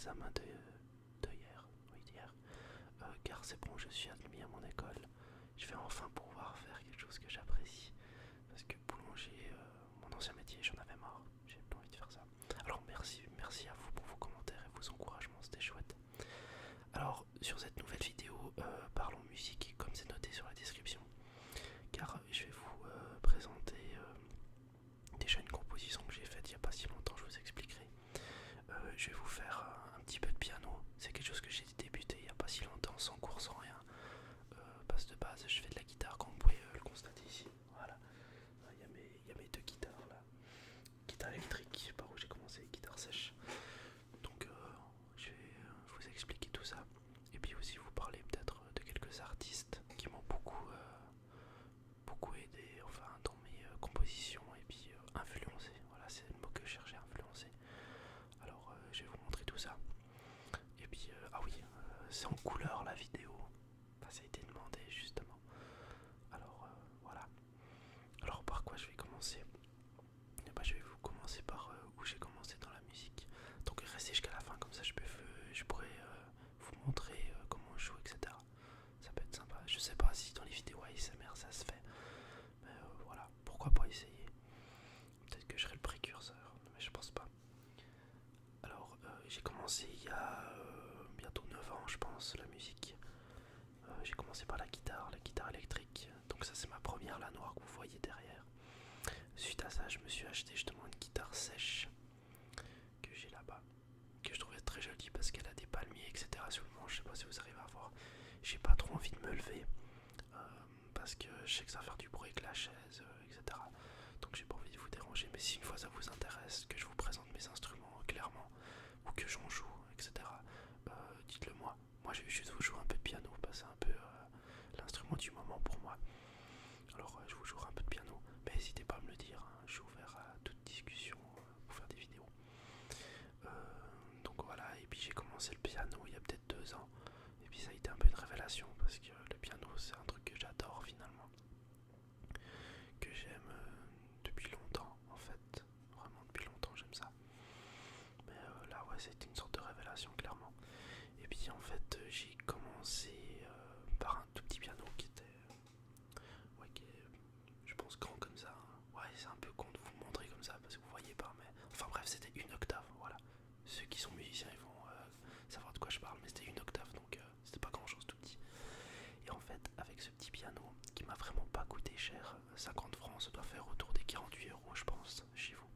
l'examen de hier, oui d'hier, car c'est bon, je suis admis à mon école. Je vais enfin pouvoir faire quelque chose que j'apprécie, parce que boulanger, mon ancien métier, j'en avais marre, j'ai plus envie de faire ça. Alors merci à vous pour vos commentaires et vos encouragements, c'était chouette. Alors sur cette nouvelle vidéo, parlons musique, comme c'est noté sur la description, car je vais vous présenter déjà une composition que j'ai faite il n'y a pas si longtemps, je vous expliquerai. Je vais vous faire un petit peu de piano, c'est quelque chose que j'ai débuté il n'y a pas si longtemps, sans cours, sans rien. Base de base, je fais de la guitare comme vous pouvez le constater ici. Voilà, il y a mes deux guitares là. Guitare électrique, par où j'ai commencé, guitare sèche. Donc je vais vous expliquer tout ça. Et puis aussi vous parler peut-être de quelques artistes qui m'ont beaucoup aidé enfin, dans mes compositions et puis influencé. Voilà, c'est le mot que je cherchais, influencer. Alors je vais vous montrer tout ça. Et puis, ah oui, c'est en couleur la vidéo. Enfin, ça a été demandé justement. Alors voilà. Alors par quoi je vais commencer? Eh ben, je vais vous commencer par où j'ai commencé dans la musique. Donc restez jusqu'à la fin, comme ça je pourrais vous montrer comment je joue, etc. Ça peut être sympa. Je sais pas si dans les vidéos ASMR ça se fait. Mais voilà, pourquoi pas essayer. Peut-être que je serai le précurseur, mais je pense pas. Alors j'ai commencé il y a bientôt 9 ans je pense, la musique. J'ai commencé par la guitare électrique. Donc ça c'est ma première, la noire que vous voyez derrière. Suite à ça, je me suis acheté justement une guitare sèche que j'ai là-bas, que je trouvais très jolie parce qu'elle a des palmiers, etc. sur le manche. Je sais pas si vous arrivez à voir. J'ai pas trop envie de me lever euh, parce que je sais que ça va faire du bruit avec la chaise, etc. Donc j'ai pas envie de vous déranger. Mais si une fois ça vous intéresse, que je vous présente mes instruments clairement ou que j'en joue, etc. Dites-le moi. Moi, je vais juste vous jouer un peu de piano parce que c'est un peu l'instrument du moment pour moi. Alors je vous jouerai un peu de piano, mais n'hésitez pas à me le dire, hein, je suis ouvert à toute discussion pour faire des vidéos. Euh, donc voilà, et puis j'ai commencé le piano il y a peut-être 2 ans, et puis ça a été un peu une révélation parce que le piano c'est un truc que j'adore finalement, que j'aime depuis longtemps en fait, vraiment depuis longtemps j'aime ça. Mais là ouais, c'était une sorte de révélation clairement. Et puis en fait j'ai commencé par un tout petit piano qui était ouais, qui est, je pense grand comme ça, hein. Ouais, c'est un peu con de vous montrer comme ça parce que vous voyez pas, mais enfin bref, c'était une octave, voilà. Ceux qui sont musiciens ils vont savoir de quoi je parle, mais c'était une octave donc c'était pas grand chose, tout petit. Et en fait, avec ce petit piano qui m'a vraiment pas coûté cher, 50 francs, ça doit faire autour des 48 € je pense chez vous.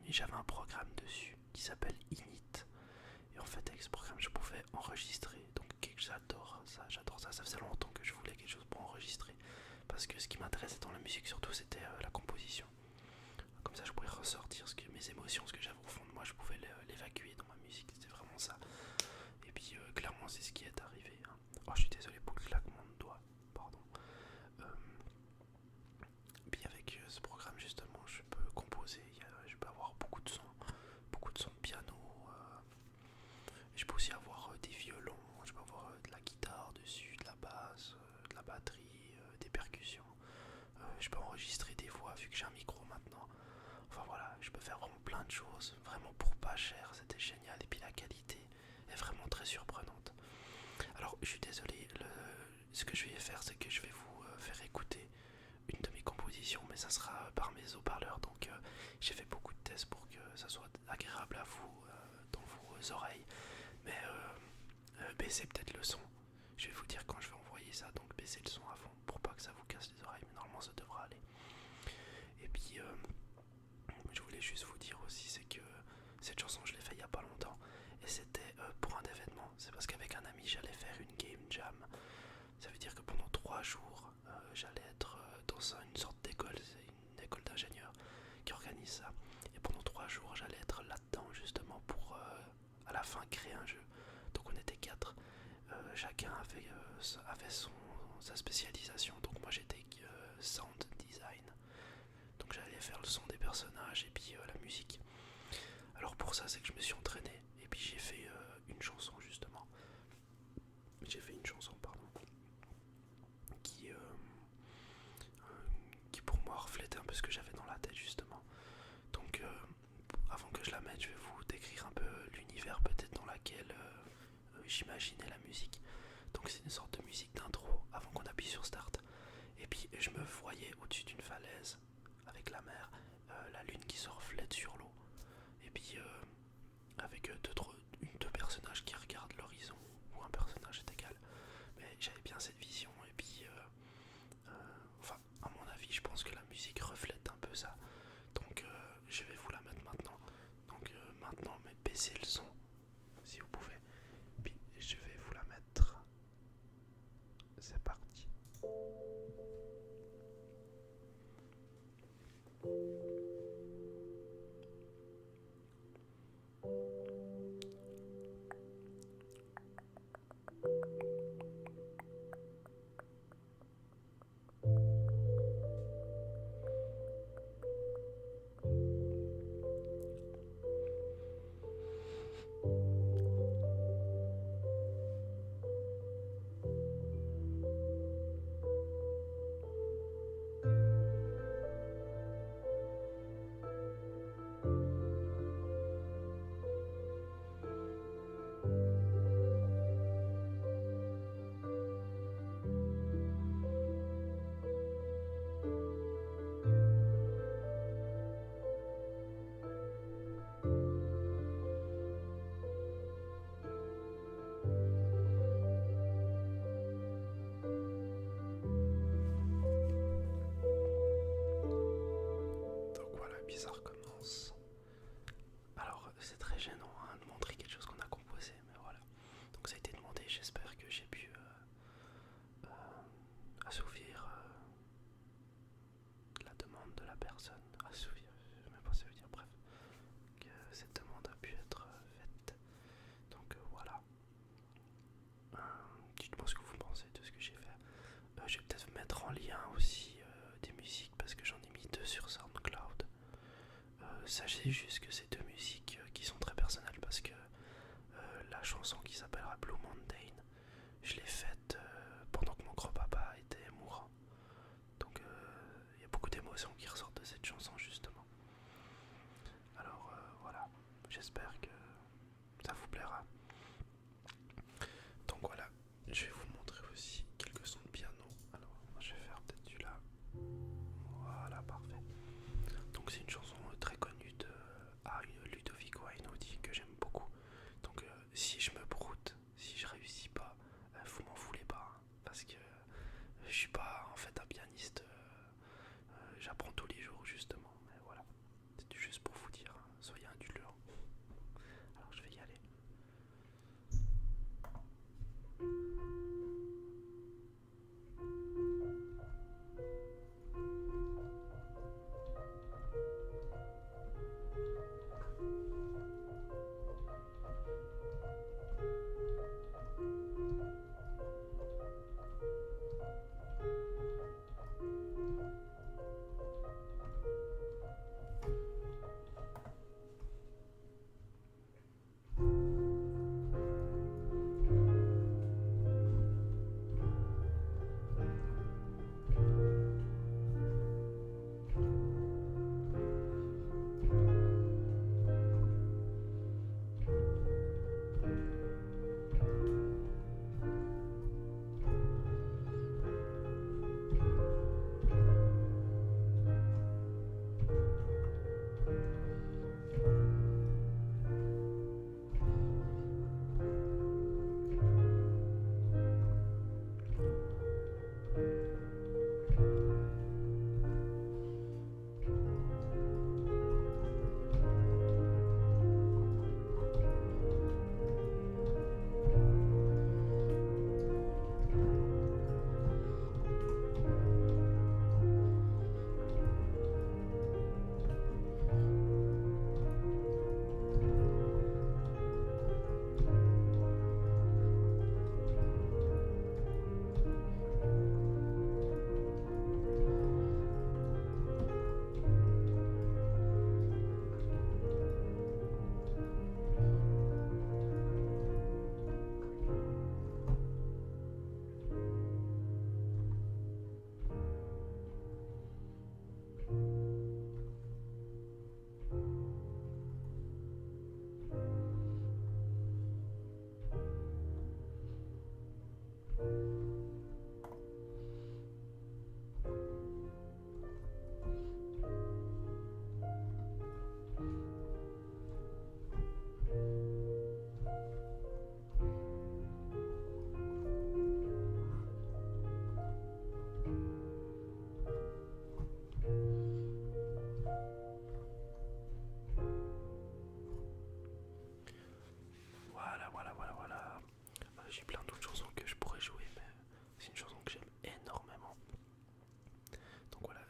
Et j'avais un programme dessus qui s'appelle Init. Et en fait, avec ce programme, je pouvais enregistrer. Donc, j'adore ça. Ça faisait longtemps que je voulais quelque chose pour enregistrer. Parce que ce qui m'intéressait dans la musique, surtout, c'était la composition. Comme ça, je pouvais ressortir mes émotions, ce que j'avais au fond de moi, je pouvais l'évacuer dans ma musique. C'était vraiment ça. Et puis, clairement, c'est ce qui est arrivé, hein. Oh, je suis désolé pour le claquement de doigts. Pardon. Euh, Puis, avec ce programme, justement, je peux composer. Je peux avoir beaucoup de sons de piano. Je peux aussi avoir des violons, je peux avoir de la guitare dessus, de la basse, de la batterie, des percussions. Je peux enregistrer des voix vu que j'ai un micro maintenant. Enfin voilà, je peux faire vraiment plein de choses, vraiment pour pas cher, c'était génial. Et puis la qualité est vraiment très surprenante. Alors je suis désolé, ce que je vais faire c'est que je vais vous faire écouter une de mes compositions, mais ça sera par mes haut-parleurs. Donc j'ai fait beaucoup de tests pour que ça soit agréable à vous dans vos oreilles. Mais baissez peut-être le son. Je vais vous dire quand je vais envoyer ça, donc baissez le son à fond pour pas que ça vous casse les oreilles, mais normalement ça devra aller. Et puis je voulais juste vous dire aussi, c'est que cette chanson je l'ai fait il y a pas longtemps et c'était pour un événement. C'est parce qu'avec un ami j'allais faire une game jam. Ça veut dire que pendant 3 jours j'allais être dans une sorte d'école, c'est une école d'ingénieurs qui organise ça. Et pendant 3 jours j'allais être là-dedans justement pour à la fin créer un jeu. Donc on était 4. Chacun avait sa spécialisation. Donc moi j'étais sound design. Donc j'allais faire le son des personnages et puis la musique. Alors pour ça c'est que je me suis entraîné. Et puis j'ai fait une chanson justement. J'ai fait une chanson, pardon. Qui pour moi reflétait un peu ce que j'avais dans la tête justement. Donc avant que je la mette, je vais vous décrire un peu laquelle j'imaginais la musique. Donc c'est une sorte de musique d'intro avant qu'on appuie sur start. Et puis je me voyais au-dessus d'une falaise avec la mer, la lune qui se reflète sur l'eau. Et puis avec deux personnages qui regardent l'horizon, ou un personnage est égal. Mais j'avais bien cette vision. Et puis enfin à mon avis je pense que la musique reflète un peu ça. Donc je vais vous la mettre maintenant. Donc maintenant mais baissez le son si vous pouvez. Puis je vais vous la mettre. C'est parti. Donc voilà, puis ça recommence. Alors c'est très gênant hein, de montrer quelque chose qu'on a composé, mais voilà. Donc ça a été demandé, j'espère que j'ai pu assouvir la demande de la personne. Assouvir, je sais même pas ce que ça veut dire, bref. Que cette demande a pu être faite. Donc voilà. Dites-moi ce que vous pensez de ce que j'ai fait. Je vais peut-être mettre en lien aussi des musiques parce que j'en ai mis 2 sur SoundCloud. Sachez juste que c'est 2 musiques qui sont très personnelles parce que la chanson qui s'appellera Blue Mountain, je l'ai faite pendant que mon grand-papa était mourant. Donc il y a beaucoup d'émotions qui ressortent de cette chanson justement. Alors voilà, j'espère que ça vous plaira. Donc voilà, je vais vous montrer aussi quelques sons de piano. Alors je vais faire peut-être celui-là. Voilà, parfait. Donc c'est une chanson très connue de Ludovico Einaudi que j'aime beaucoup. Donc si je me broute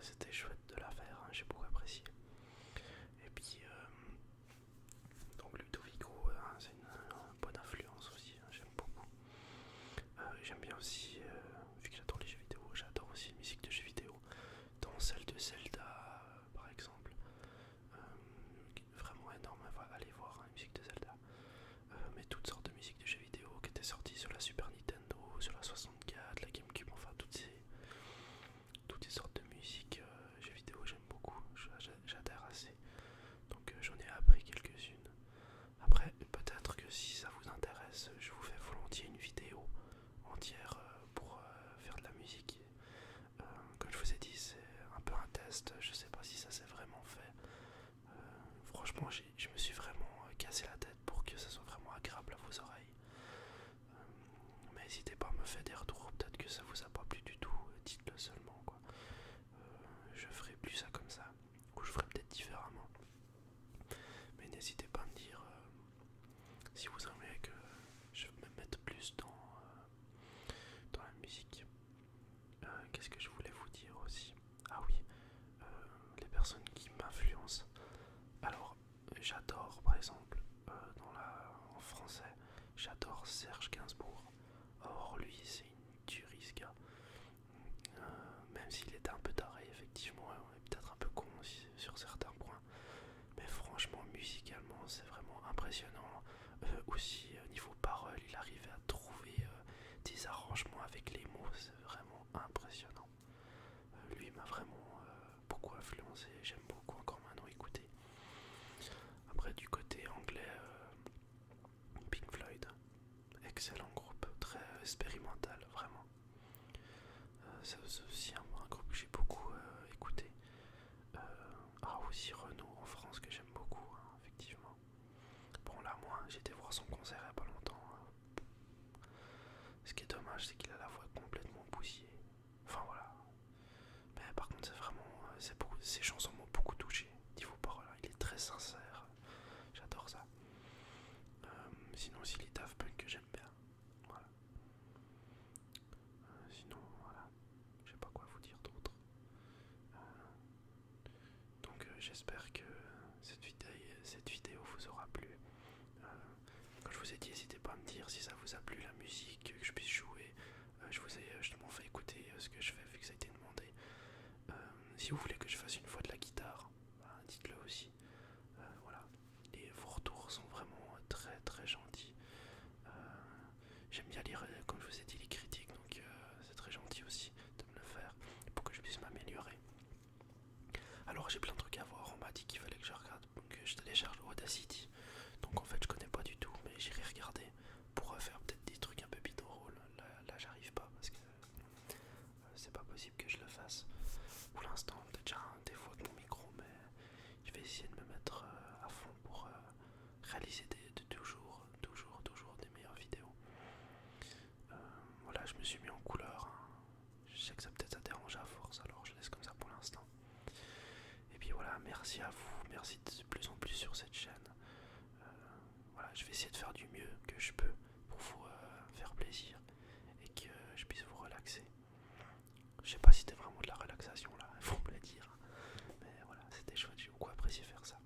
c'était chouette de la faire, hein, j'ai beaucoup apprécié. Et puis, donc Ludovico, c'est une bonne influence aussi, hein, j'aime beaucoup. J'aime bien aussi, vu que j'adore les jeux vidéo, j'adore aussi la musique de jeux vidéo, dont celle de Zelda, par exemple. Vraiment énorme, allez voir la musique de Zelda. Mais toutes sortes de musiques de jeux vidéo qui étaient sorties sur la Super Nintendo, sur la 64, la GameCube, enfin toutes ces sortes de musique jeux vidéo j'aime beaucoup, j'adhère assez. Donc j'en ai appris quelques-unes. Après, peut-être que si ça vous intéresse, je vous fais volontiers une vidéo entière pour faire de la musique. Comme je vous ai dit, c'est un peu un test, je sais pas si ça s'est vraiment fait. Franchement, je me suis vraiment cassé la tête pour que ça soit vraiment agréable à vos oreilles. Mais n'hésitez pas à me faire des retours, peut-être que ça vous a pas plu du tout, dites-le seulement quoi. Je ferai plus ça comme ça, ou je ferai peut-être différemment. Mais n'hésitez pas à me dire si vous aimez que je me mette plus dans la musique. Qu'est-ce que je voulais vous dire aussi? Ah oui, les personnes qui m'influencent. Alors, j'adore par exemple, en français, j'adore Serge Gainsbourg. Or, lui, c'est une tuerie ce gars. Même s'il était un peu taré, effectivement, et peut-être un peu con aussi sur certains points. Mais franchement, musicalement, c'est vraiment impressionnant. Aussi, niveau parole, il arrivait à trouver des arrangements avec les mots, c'est vraiment impressionnant. Lui m'a vraiment beaucoup influencé, j'aime beaucoup encore maintenant écouter. Après, du côté anglais, Pink Floyd, excellent groupe, très expérimental, vraiment. C'est aussi un groupe que j'ai beaucoup écouté. Aussi Renaud en France que j'aime beaucoup, hein, effectivement. Bon là moi j'ai été voir son concert il y a pas longtemps. Ce qui est dommage c'est qu'il a la voix complètement bousillée. Enfin voilà. Mais par contre c'est vraiment, ses chansons m'ont beaucoup touché. Niveau parole, il est très sincère. J'adore ça. Sinon aussi les Daft Punk que j'aime bien. Voilà. Sinon voilà. Je sais pas quoi vous dire d'autre. Donc j'espère que cette vidéo vous aura plu. Comme je vous ai dit, n'hésitez pas à me dire si ça vous a plu la musique, que je puisse jouer. Je vous ai justement fait écouter ce que je fais vu que ça a été demandé. Si vous voulez que je fasse une fois de la guitare, dites-le aussi. Voilà. Et vos retours sont vraiment très très gentils. J'aime bien lire, comme je vous ai dit, les critiques, donc c'est très gentil aussi de me le faire pour que je puisse m'améliorer. Alors j'ai plein de trucs à voir, on m'a dit qu'il fallait que je regarde, donc je télécharge Audacity. Donc en fait je connais pas du tout, mais j'irai regarder pour faire peut-être des trucs un peu binaural. Là j'arrive pas parce que c'est pas possible que je le fasse. Pour l'instant peut-être j'ai un défaut avec mon micro, mais je vais essayer de me mettre à fond pour réaliser toujours des meilleures vidéos. Voilà, je me suis mis en couleur, hein. Je sais que ça peut-être ça dérange à force, alors je laisse comme ça pour l'instant. Et puis voilà, merci à vous, merci de plus en plus sur cette chaîne. Voilà, je vais essayer de faire du mieux que je peux pour vous faire plaisir et que je puisse vous relaxer. Je sais pas si c'était vraiment de la relaxation là, il faut me le dire. Mais voilà, c'était chouette, j'ai beaucoup apprécié faire ça.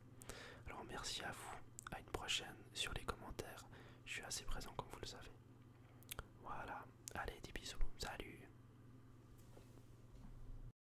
Alors merci à vous, à une prochaine sur les commentaires. Je suis assez pressé